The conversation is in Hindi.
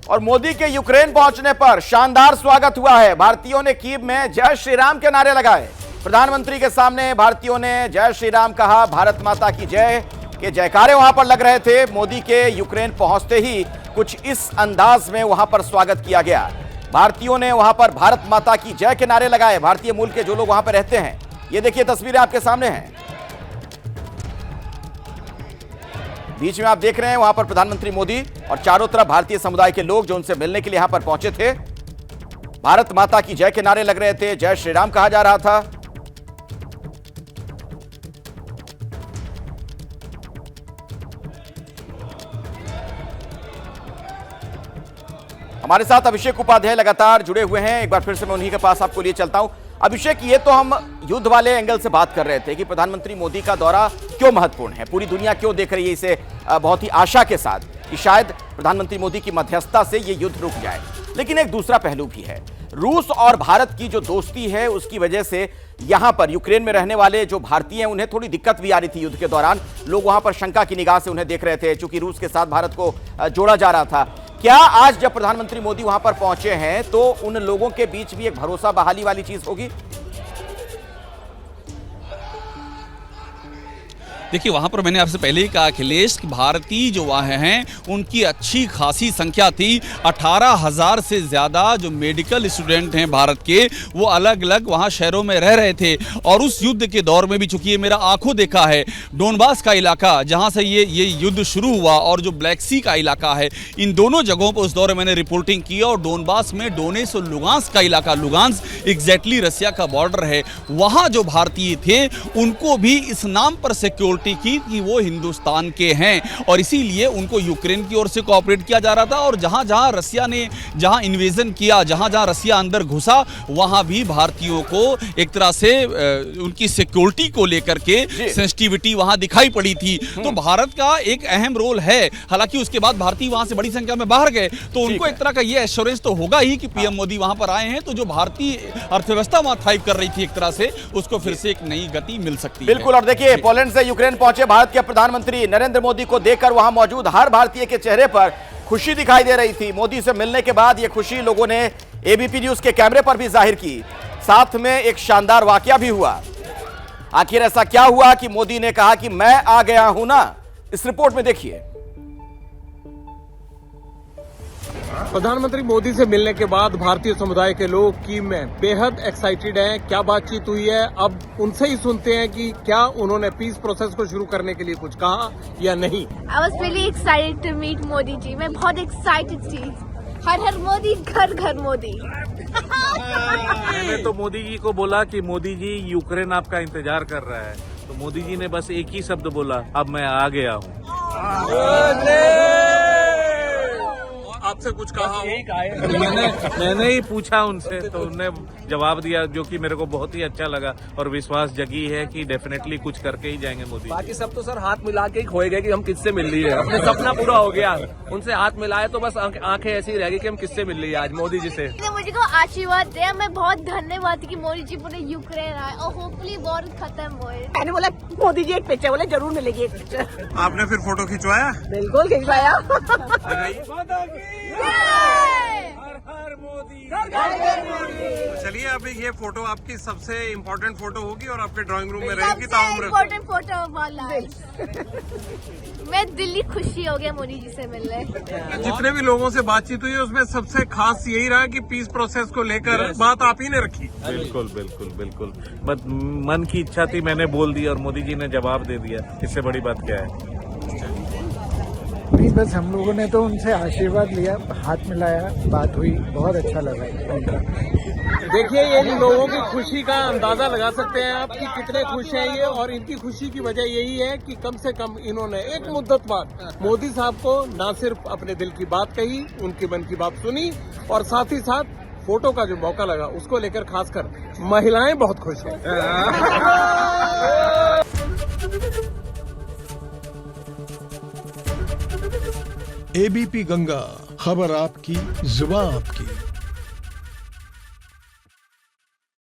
और मोदी के यूक्रेन पहुंचने पर शानदार स्वागत हुआ है। भारतीयों ने कीव में जय श्री राम के नारे लगाए। प्रधानमंत्री के सामने भारतीयों ने जय श्री राम कहा। भारत माता की जय के जयकारे वहां पर लग रहे थे। मोदी के यूक्रेन पहुंचते ही कुछ इस अंदाज में वहां पर स्वागत किया गया। भारतीयों ने वहां पर भारत माता की जय के नारे लगाए। भारतीय मूल के जो लोग वहां पर रहते हैं, ये देखिए तस्वीरें आपके सामने हैं। बीच में आप देख रहे हैं वहां पर प्रधानमंत्री मोदी और चारों तरफ भारतीय समुदाय के लोग जो उनसे मिलने के लिए यहां पर पहुंचे थे। भारत माता की जय के नारे लग रहे थे, जय श्री राम कहा जा रहा था। हमारे साथ अभिषेक उपाध्याय लगातार जुड़े हुए हैं। एक बार फिर से मैं उन्हीं के पास आपको लिए चलता हूं। अभिषेक, ये तो हम युद्ध वाले एंगल से बात कर रहे थे कि प्रधानमंत्री मोदी का दौरा क्यों महत्वपूर्ण है, पूरी दुनिया क्यों देख रही है इसे बहुत ही आशा के साथ कि शायद प्रधानमंत्री मोदी की मध्यस्थता से ये युद्ध रुक जाए। लेकिन एक दूसरा पहलू भी है। रूस और भारत की जो दोस्ती है उसकी वजह से यहां पर यूक्रेन में रहने वाले जो भारतीय हैं उन्हें थोड़ी दिक्कत भी आ रही थी। युद्ध के दौरान लोग वहां पर शंका की निगाह से उन्हें देख रहे थे, चूंकि रूस के साथ भारत को जोड़ा जा रहा था। क्या आज जब प्रधानमंत्री मोदी वहां पर पहुंचे हैं तो उन लोगों के बीच भी एक भरोसा बहाली वाली चीज होगी? देखिए, वहां पर मैंने आपसे पहले ही कहा अखिलेश कि भारतीय जो वहाँ हैं उनकी अच्छी खासी संख्या थी। 18,000 से ज़्यादा जो मेडिकल स्टूडेंट हैं भारत के, वो अलग अलग वहाँ शहरों में रह रहे थे। और उस युद्ध के दौर में भी, चूंकि ये मेरा आंखों देखा है, डोनबास का इलाका जहाँ से ये युद्ध शुरू हुआ और जो ब्लैक सी का इलाका है, इन दोनों जगहों पर उस दौर में मैंने रिपोर्टिंग की। और डोनबास में डोनेस और लुगांस का इलाका, लुगांस एग्जैक्टली रसिया का बॉर्डर है, वहाँ जो भारतीय थे उनको भी इस नाम पर सिक्योरिटी की कि वो हिंदुस्तान के हैं और इसीलिए उनको यूक्रेन की ओर से कोऑपरेट किया जा रहा था। और जहां-जहां रसिया ने जहां इन्वेजन किया, जहां-जहां रसिया अंदर घुसा, वहां भी भारतीयों को एक तरह से उनकी सिक्योरिटी को लेकर के सेंसिटिविटी वहां दिखाई पड़ी थी। तो भारत का एक अहम रोल है। हालांकि उसके बाद भारतीय वहां से बड़ी संख्या में बाहर गए तो उनको एक तरह का ये एश्योरेंस तो होगा ही कि पीएम मोदी वहां पर आए हैं तो जो भारतीय अर्थव्यवस्था वहां थ्राइव कर रही थी एक तरह से, उसको फिर से एक नई गति मिल सकती है। बिल्कुल। और देखिए, पोलैंड से यूक्रेन पहुंचे भारत के प्रधानमंत्री नरेंद्र मोदी को देखकर वहां मौजूद हर भारतीय के चेहरे पर खुशी दिखाई दे रही थी। मोदी से मिलने के बाद यह खुशी लोगों ने एबीपी न्यूज के कैमरे पर भी जाहिर की। साथ में एक शानदार वाकया भी हुआ। आखिर ऐसा क्या हुआ कि मोदी ने कहा कि मैं आ गया हूं ना? इस रिपोर्ट में देखिए। प्रधानमंत्री मोदी से मिलने के बाद भारतीय समुदाय के लोग कीव में बेहद एक्साइटेड हैं। क्या बातचीत हुई है, अब उनसे ही सुनते हैं कि क्या उन्होंने पीस प्रोसेस को शुरू करने के लिए कुछ कहा या नहीं। I was really excited to meet Modi ji. मैं बहुत एक्साइटेड थी। हर हर मोदी, घर घर मोदी। मैंने तो मोदी जी को बोला कि मोदी जी यूक्रेन आपका इंतजार कर रहा है, तो मोदी जी ने बस एक ही शब्द बोला, अब मैं आ गया हूँ। आपसे कुछ कहा? मैंने ही पूछा उनसे तो उन्होंने जवाब दिया, जो कि मेरे को बहुत ही अच्छा लगा और विश्वास जगी है कि डेफिनेटली कुछ करके ही जाएंगे मोदी। बाकी सब तो सर हाथ मिला के ही खोए गए कि हम किससे मिल रही है। अपने सपना पूरा हो गया, उनसे हाथ मिलाए तो बस आंखें ऐसी ही रह गई कि हम किससे मिल रही है आज मोदी जी से। मुझे को आशीर्वाद दिया। मैं बहुत धन्यवाद कि मोदी जी पूरे यूक्रेन आए और होपफुली वॉर खत्म होए। मैंने बोला मोदी जी एक पिक्चर, बोले जरूर मिलेगी एक पिक्चर। आपने फिर फोटो खिंचवाया? बिल्कुल खिंचवाया। चलिए, अभी ये फोटो आपकी सबसे इम्पोर्टेंट फोटो होगी और आपके ड्राइंग रूम में रहेगी सबसे ताउम्र। Important photo of my life. मैं दिल्ली खुशी हो गया मोदी जी से मिलने। जितने भी लोगों से बातचीत हुई उसमें सबसे खास यही रहा कि पीस प्रोसेस को लेकर बात आप ही ने रखी। बिल्कुल बिल्कुल बिल्कुल, बस मन की इच्छा थी, मैंने बोल दी और मोदी जी ने जवाब दे दिया। इससे बड़ी बात क्या है? नहीं, बस हम लोगों ने तो उनसे आशीर्वाद लिया, हाथ मिलाया, बात हुई, बहुत अच्छा लगा उनका। देखिए, ये लोगों की खुशी का अंदाजा लगा सकते हैं आप कि कितने खुश हैं ये। और इनकी खुशी की वजह यही है कि कम से कम इन्होंने एक मुद्दत बाद मोदी साहब को न सिर्फ अपने दिल की बात कही, उनकी मन की बात सुनी और साथ ही साथ फोटो का जो मौका लगा उसको लेकर खासकर महिलाएं बहुत खुश हैं। एबीपी गंगा, खबर आपकी, जुबान आपकी।